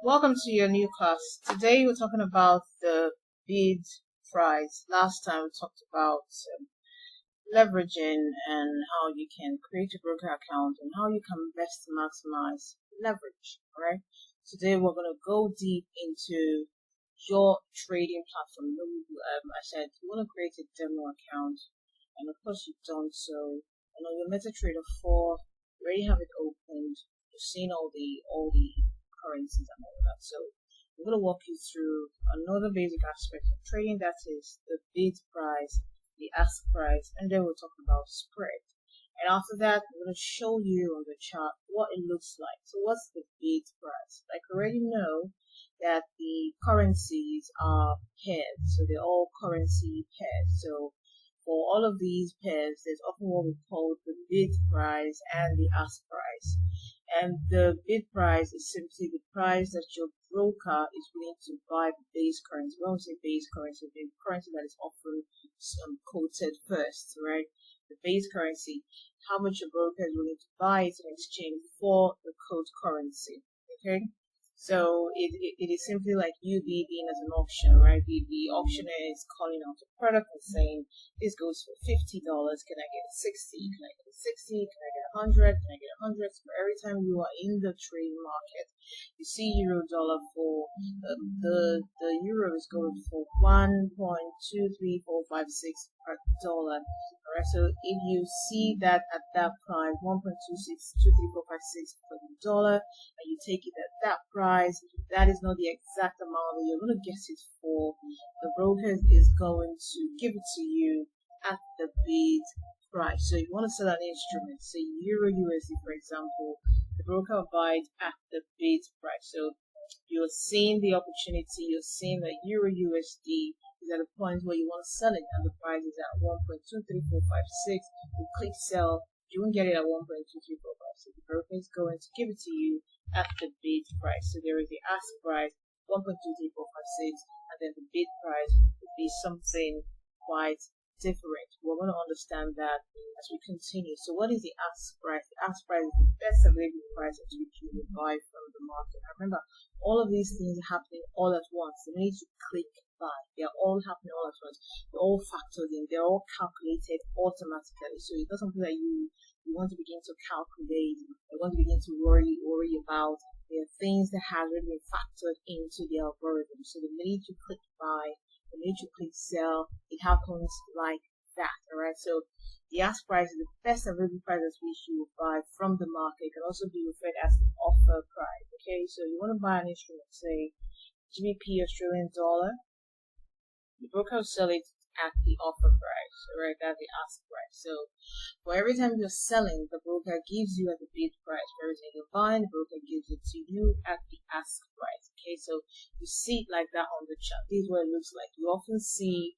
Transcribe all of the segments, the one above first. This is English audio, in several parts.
Welcome to your new class. Today we're talking about the bid price. Last time we talked about leveraging and how you can create a broker account and how you can best maximize leverage. Alright. Today we're going to go deep into your trading platform. I said you want to create a demo account, and of course you've done so. And on your MetaTrader 4, you already have it opened. You've seen all the currencies and all of that. So I'm going to walk you through another basic aspect of trading, that is the bid price, the ask price, and then we'll talk about spread. And after that, I'm going to show you on the chart what it looks like. So what's the bid price? Like you already know that the currencies are pairs, so they're all currency pairs. So for all of these pairs, there's often what we call the bid price and the ask price. And the bid price is simply the price that your broker is willing to buy the base currency. When we say base currency, the currency that is often quoted first, right? The base currency, how much your broker is willing to buy it in exchange for the quote currency. Okay, so it is simply like you being as an auction, right? The auctioneer is calling out a product and saying, this goes for $50. Can I get a 60? Can I get a 60? Can I get 100? Can I get 100? So every time you are in the trading market, you see euro dollar for the euro is going for 1.23456 per dollar. Alright, so if you see that at that price, 1.2623456 per dollar, and you take it at that price, that is not the exact amount that you're going to get it for. The broker is going to give it to you at the bid price. So if you want to sell an instrument, say Euro USD for example, the broker will buy it at the bid price. So you're seeing the opportunity, you're seeing that Euro USD is at a point where you want to sell it and the price is at 1.23456. You click sell, you won't get it at 1.23456. The broker is going to give it to you at the bid price. So there is the ask price, 1.23456, and then the bid price would be something quite different. We're going to understand that as we continue. So what is the ask price? The ask price is the best available price at which you will buy from the market. And remember, all of these things are happening all at once. The minute you click buy, they are all happening all at once. They're all factored in. They're all calculated automatically. So it's not something that you want to begin to calculate. You want to begin to worry about. There are things that have already been factored into the algorithm. So the minute you click buy, the minute you click sell, it happens like that. Alright, so the ask price is the best available price at which you will buy from the market. It can also be referred as the offer price. Okay, so you want to buy an instrument, say GBP Australian dollar, the broker will sell it at the offer price, right? That's the ask price. So for every time you're selling, the broker gives you at the bid price. For every time you're buying, the broker gives it to you at the ask price. Okay, so you see it like that on the chart. This is what it looks like. You often see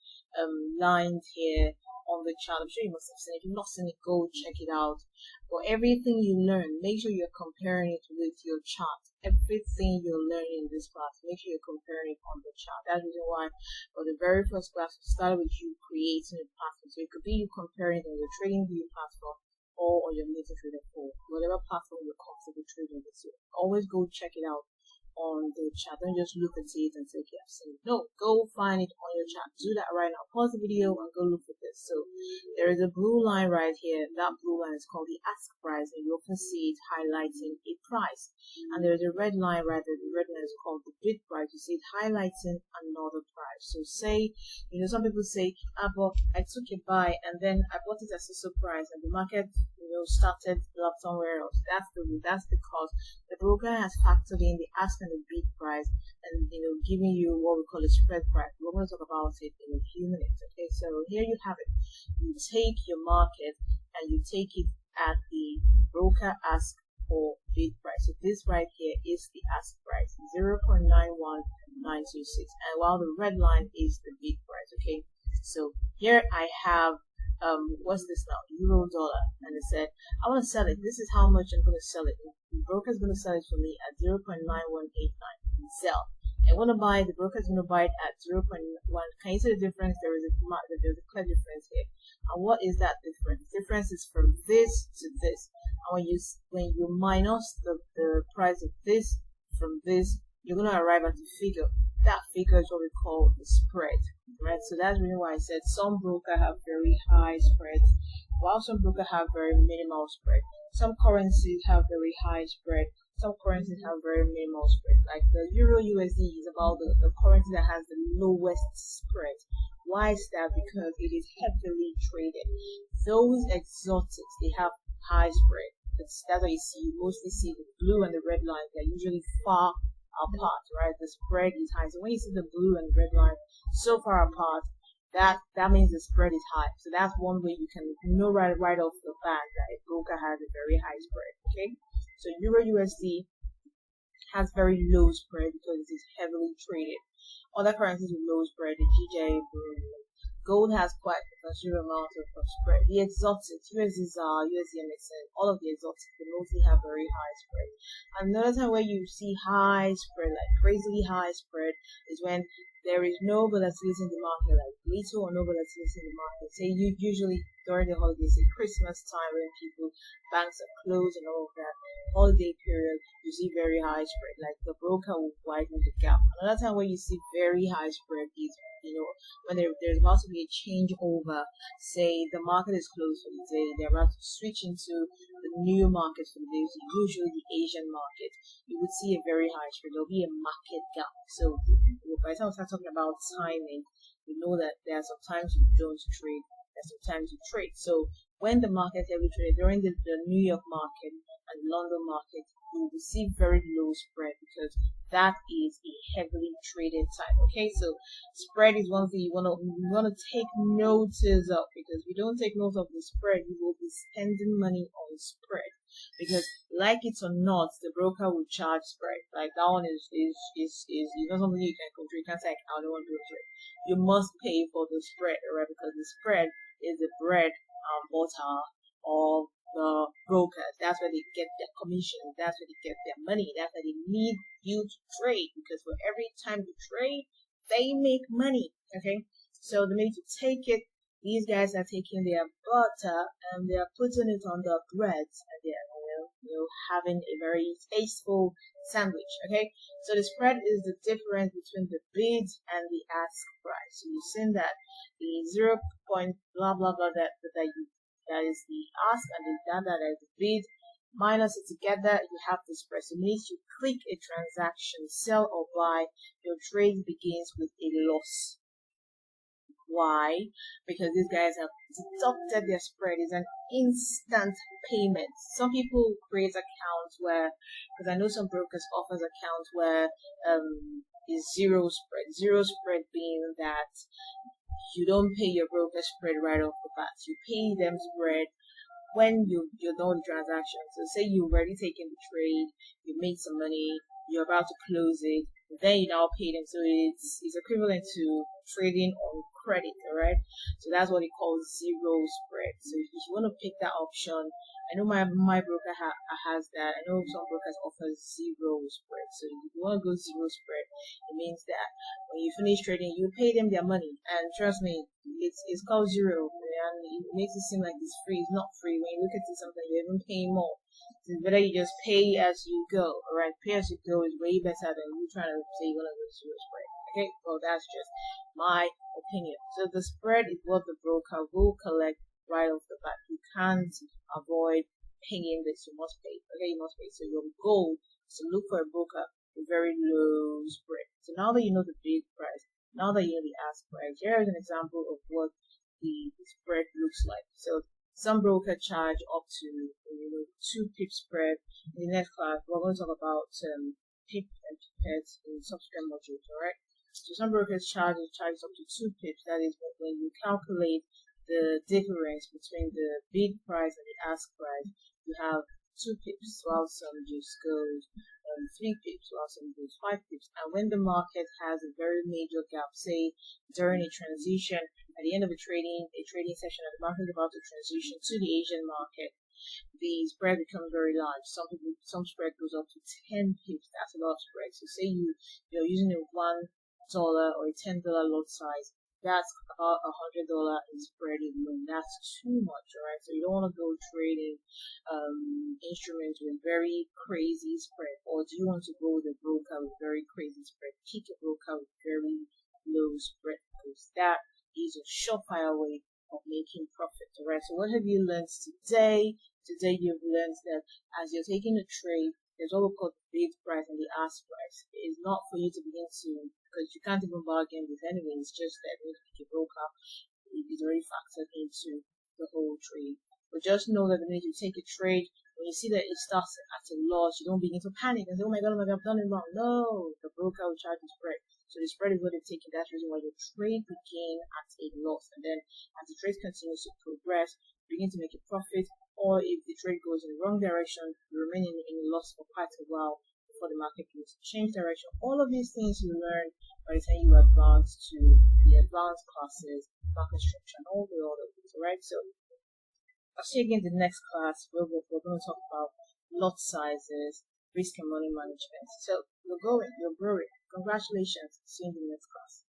lines here on the chart. I'm sure you must have seen it. If you've not seen it, go check it out. For everything you learn, make sure you're comparing it with your chart. Everything you're learning in this class, make sure you're comparing it on the chart. That's the reason why for the very first class we started with you creating a platform. So it could be you comparing it on your trading view platform or on your MetaTrader 4, whatever platform you're comfortable trading with. So always go check it out on the chat. Don't just look at it and say, okay, I've seen it. No, go find it on your chat. Do that right now. Pause the video and go look at this. So there is a blue line right here. That blue line is called the ask price, and you often see it highlighting a price. And there is a red line right there. The red line is called the bid price. You see it highlighting another price. So say, some people say, I took a buy and then I bought it at so price and the market started up somewhere else. That's because the broker has factored in the ask and the bid price and giving you what we call a spread price. We're going to talk about it in a few minutes. Okay, so here you have it. You take your market and you take it at the broker ask or bid price. So this right here is the ask price, 0.91926, and while the red line is the bid price. Okay, so here I have what's this now? Euro dollar, and it said I want to sell it. This is how much I'm going to sell it. The broker is going to sell it for me at 0.9189. Sell. I want to buy. The broker is going to buy it at 0.1. Can you see the difference? There's a clear difference here. And what is that difference? The difference is from this to this. And when you minus the price of this from this, you're going to arrive at a figure. That figure is what we call the spread, right? So that's really why I said some broker have very high spreads, while some broker have very minimal spread. Some currencies have very high spread. Some currencies have very minimal spread. Like the Euro USD is about the currency that has the lowest spread. Why is that? Because it is heavily traded. Those exotics, they have high spread. That's why you mostly see the blue and the red lines. They're usually far apart, right? The spread is high. So when you see the blue and red line so far apart, that means the spread is high. So that's one way you can know right off the bat that a broker has a very high spread. Okay, so Euro USD has very low spread because it is heavily traded. Other currencies with low spread, the GJ, gold has quite a considerable amount of spread. The exotics, USDZAR, USDMXN, all of the exotics, they mostly have very high spread. Another time where you see high spread, like crazily high spread, is when there is no volatility in the market, like little or no volatility in the market. Say usually during the holidays, say Christmas time when banks are closed and all of that, holiday period, you see very high spread, like the broker will widen the gap. Another time where you see very high spread is, when there's about to be a changeover, say the market is closed for the day, they're about to switch into the new market for the day, usually the Asian market, you would see a very high spread. There'll be a market gap. So by the time we start talking about timing, we know that there are some times you don't trade, there are some times you trade. So when the market heavily traded during the New York market and London market, you will see very low spread because that is a heavily traded time. Okay, so spread is one thing you wanna take notice of, because if you don't take note of the spread, you will be spending money on spread. Because like it or not, the broker will charge spread. Like that one is something you can control. You can't say I don't want to do it. You must pay for the spread, right? Because the spread is the bread and butter of the brokers. That's where they get their commission. That's where they get their money. That's where they need you to trade, because for every time you trade, they make money. Okay, so the minute you take it, these guys are taking their butter and they're putting it on the bread, and they're having a very tasteful sandwich. Okay, so the spread is the difference between the bid and the ask price. So you've seen that the 0. blah blah blah that is the ask, and that is the bid. Minus it together, you have the spread. So it means you click a transaction, sell or buy, your trade begins with a loss. Why? Because these guys have deducted their spread. It's an instant payment. Some people create accounts where, because I know some brokers offers accounts where is zero spread. Zero spread being that you don't pay your broker spread right off the bat. You pay them spread when you're done the transaction. So say you've already taken the trade, you made some money, you're about to close it, then you now pay them. So it's equivalent to trading on credit, alright? So that's what they call zero spread. So if you want to pick that option, I know my broker has that. I know some brokers offer zero spread. So if you want to go zero spread, it means that when you finish trading, you pay them their money. And trust me, it's called zero, and it makes it seem like it's free. It's not free. When you look at it, something you're even paying more. It's better you just pay as you go. Alright, pay as you go is way better than you trying to say you want to go zero spread. Okay, well that's just my opinion. So the spread is what the broker will collect right off the bat. You can't avoid paying this. You must pay. Okay, you must pay. So your goal is to look for a broker with very low spread. So now that you know the bid price, now that you know the ask price, here is an example of what the spread looks like. So some broker charge up to 2 pip spread. In the next class, we're going to talk about pip and pipettes in subsequent modules. Alright. So some brokers charge up to 2 pips. That is when you calculate the difference between the bid price and the ask price, you have 2 pips, while some just goes 3 pips, while some goes 5 pips. And when the market has a very major gap, say during a transition, at the end of a trading session, and the market is about to transition to the Asian market, the spread becomes very large. Some spread goes up to 10 pips. That's a lot of spread. So say you're using a $1 or a $10 lot size. that's about $100 in spread alone. That's too much, alright? So you don't want to go trading instruments with very crazy spread, or do you want to go with a broker with very crazy spread? Pick a broker with very low spread, because that is a surefire way of making profit, alright? So what have you learned today? Today you've learned that as you're taking a trade, there's what we call the bid price and the ask price. It is not for you to begin to, because you can't even bargain this anyway. It's just that when you pick a broker, it is already factored into the whole trade. But just know that the minute you take a trade, when you see that it starts at a loss, you don't begin to panic and say, oh my god, I've done it wrong. No, the broker will charge the spread. So the spread is what they're taking. That's the reason why your trade begin at a loss. And then as the trade continues to progress, you begin to make a profit. Or if the trade goes in the wrong direction, you remain in a loss for quite a while before the market begins to change direction. All of these things you learn by the time you advance to the advanced classes, market structure, and all the other things, alright? So I'll see you again in the next class where we're going to talk about lot sizes, risk and money management. So you're growing. Congratulations. See you in the next class.